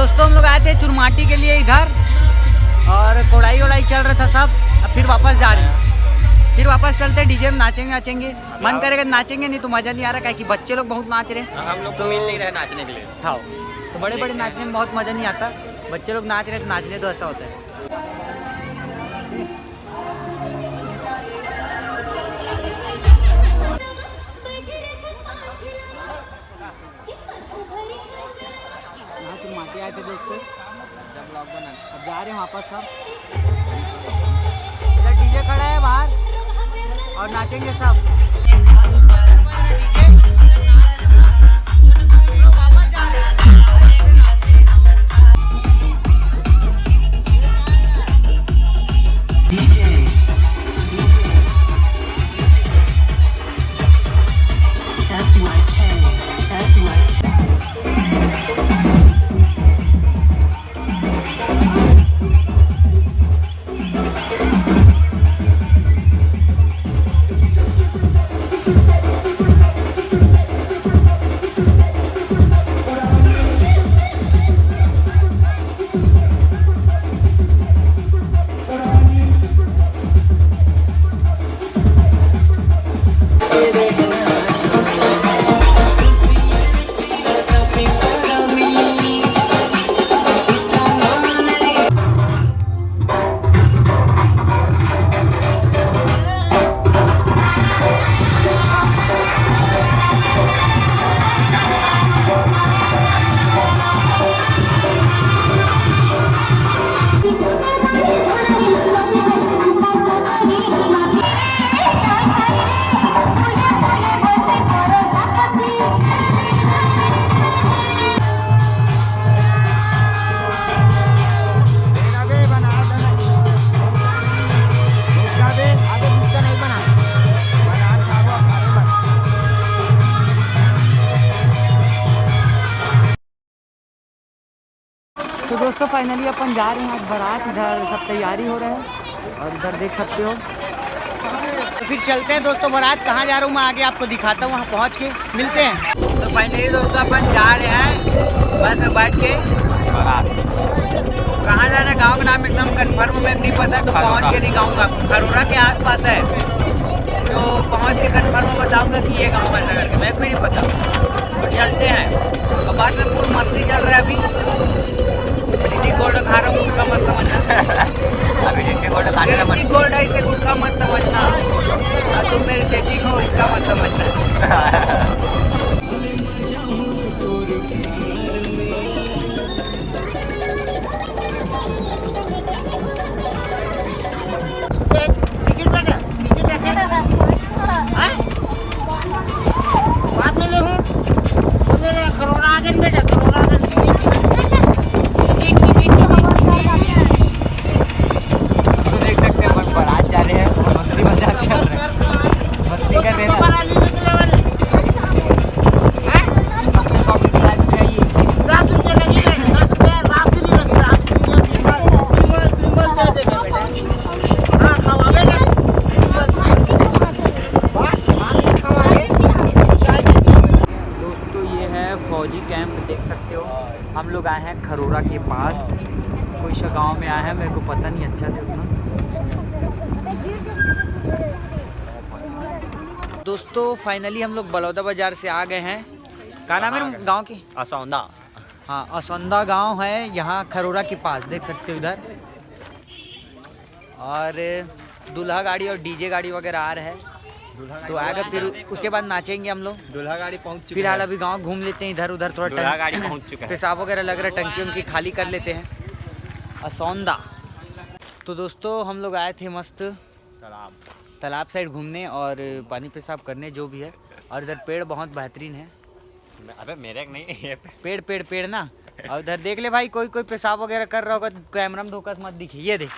दोस्तों हम लोग आए थे चुरमाटी के लिए इधर और कोड़ाई वोड़ाई चल रहा था सब। अब फिर वापस जा रहे हैं, फिर वापस चलते डीजे में नाचेंगे। मन करेगा नाचेंगे, नहीं तो मज़ा नहीं आ रहा कि बच्चे लोग बहुत नाच रहे हैं। हम लोग तो मिल नहीं रहे नाचने के लिए। हाँ, तो बड़े बड़े नाचने में बहुत मज़ा नहीं आता। बच्चे लोग नाच रहे तो नाचने तो ऐसा होता है। चुरमाटी आए थे दोस्तों, अब जा रहे हैं वापस सब। इधर डीजे खड़ा है बाहर और नाचेंगे सब। तो दोस्तों फाइनली अपन जा रहे हैं आज बारात। इधर सब तैयारी हो रहा है और इधर देख सकते हो। तो फिर चलते हैं दोस्तों, बारात कहाँ जा रहा हूँ मैं आगे आपको दिखाता हूँ, वहाँ पहुँच के मिलते हैं। तो फाइनली दोस्तों अपन जा रहे हैं बस में बैठ के बारात। कहाँ जा रहे हैं गाँव का नाम एकदम कन्फर्म में नहीं पता, तो पहुँच के दिखाऊँगा। खरोरा के आसपास है, तो पहुँच के कन्फर्म बताऊँगा कि ये गाँव ऐसा करके, मेरे को नहीं पता। तो चलते हैं। और बाद में पूरी मस्ती चल रहा है अभी। गोल्ड खा रहा हूँ, गुटका मत समझना। अभी जैसे गोल्ड खा रहे हैं, गोल्ड है इसे गुटका मत समझना। तुम मेरे सेटिंग हो, इसका मत समझना। फौजी कैंप देख सकते हो। हम लोग आए हैं खरोरा के पास, कोई सा गांव में आए हैं, मेरे को पता नहीं अच्छा से उतना। दोस्तों फाइनली हम लोग बलौदा बाजार से आ गए हैं। क्या नाम है गांव की? असौंदा। हाँ, असौंदा गांव है यहाँ खरोरा के पास, देख सकते हो इधर। और दूल्हा गाड़ी और डीजे गाड़ी वगैरह आ रहा है, तो आएगा फिर उसके बाद नाचेंगे हम लोग। दूल्हा गाड़ी पहुंच चुकी है। फिलहाल अभी गांव घूम लेते हैं इधर उधर, थोड़ा दूल्हा गाड़ी पहुंच चुका है। पेशाब वगैरह लग रहा है, टंकी उनकी खाली कर लेते हैं। असौंदा। तो दोस्तों हम लोग आए थे मस्त तालाब साइड घूमने और पानी पेशाब करने, जो भी है। और इधर पेड़ बहुत बेहतरीन है। अबे मेरे नहीं है पेड़ ना। और इधर देख ले भाई, कोई पेशाब वगैरह कर रहा होगा, कैमरा में धोखा मत दिखे। ये देख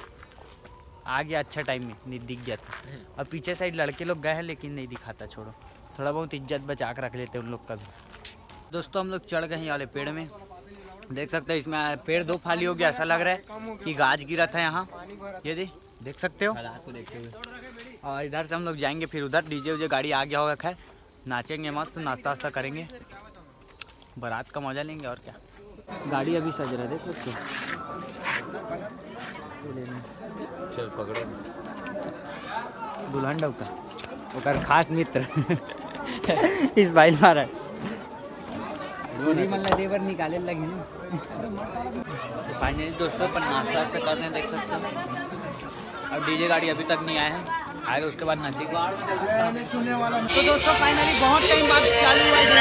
आ गया, अच्छा टाइम में नहीं दिख गया था। और पीछे साइड लड़के लोग गए हैं लेकिन नहीं दिखाता, छोड़ो। थोड़ा बहुत इज्जत बचा कर रख लेते हैं उन लोग का भी। दोस्तों हम लोग चढ़ गए हैं वाले पेड़ में, देख सकते हैं। इसमें पेड़ दो फाली हो गया, ऐसा लग रहा है कि गाज गिरा था यहाँ। ये देख सकते हो। और इधर से हम लोग जाएंगे फिर उधर, डीजे उजे गाड़ी आ गया होगा, खैर नाचेंगे मस्त, नाश्ता वास्ता करेंगे, बारात का मजा लेंगे और क्या। गाड़ी अभी सज रहा है, देख उसको। चल पकड़ो। दुल्हन डौका ओकर खास मित्र इस बाइल मारा गोली मतलब देवर निकाले लगी ना। फाइनली दोस्तों अपन नाश्ता वास्ता कर रहे हैं, देख सकते हो। अब डीजे गाड़ी अभी तक नहीं आया है, आएगा उसके बाद नाचेगी। तो दोस्तों फाइनली बहुत टाइम बाद चालू हुआ है।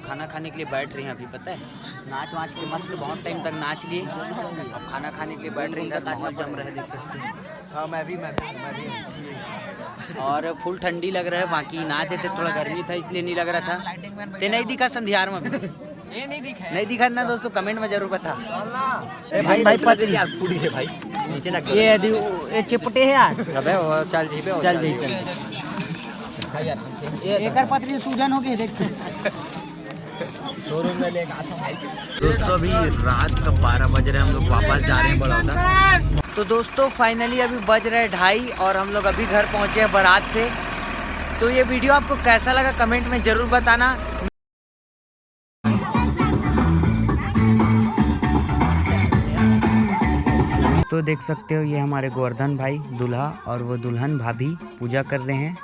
खाना खाने के लिए बैठ रहे हैं अभी, पता है नाच वाच के मस्त बहुत टाइम तक नाच लिए। अब खाना खाने के लिए बैठ रहे हैं, माहौल जम रहा है, देख सकते हैं। हाँ मैं भी और फुल ठंडी लग रहा है, बाकी नाच थे थोड़ा गर्मी था इसलिए नहीं लग रहा था। ते नहीं दिखा संध्यार में ये नहीं दिखा ना दोस्तों, कमेंट में जरूर बता। भाई भाई पतली यार पूरी है भाई नीचे ना ये चिपटे है यार। अबे वो चल जी पे चल जी चल एक पतली सूजन हो गई देख। शोरूम में लेके आता हूं भाई। दोस्तों अभी रात का 12 बज रहे हैं, हम लोग वापस जा रहे हैं बड़ौदा। तो दोस्तों फाइनली अभी बज रहे हैं 2:30 और हम लोग अभी घर पहुंचे हैं बारात से। तो ये वीडियो आपको कैसा लगा कमेंट में ज़रूर बताना। तो देख सकते हो ये हमारे गोवर्धन भाई दूल्हा और वो दुल्हन भाभी पूजा कर रहे हैं।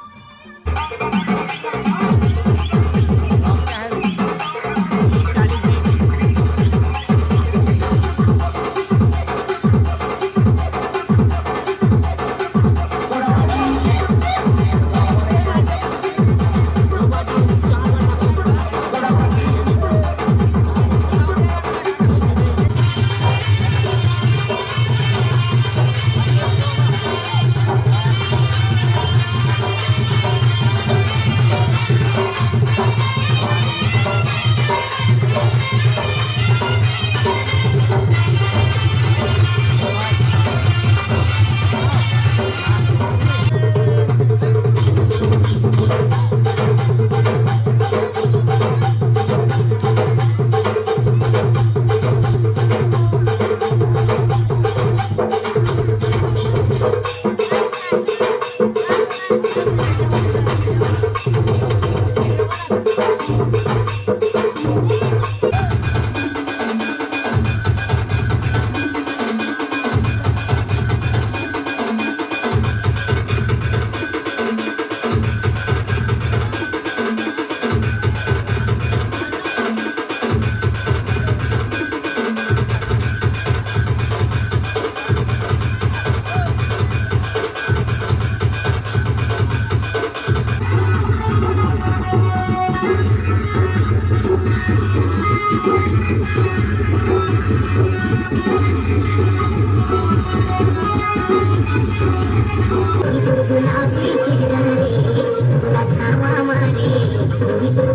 गुलाबी चेहरा रे तुला छावा मारे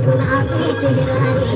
गुलाबी चेहरा रे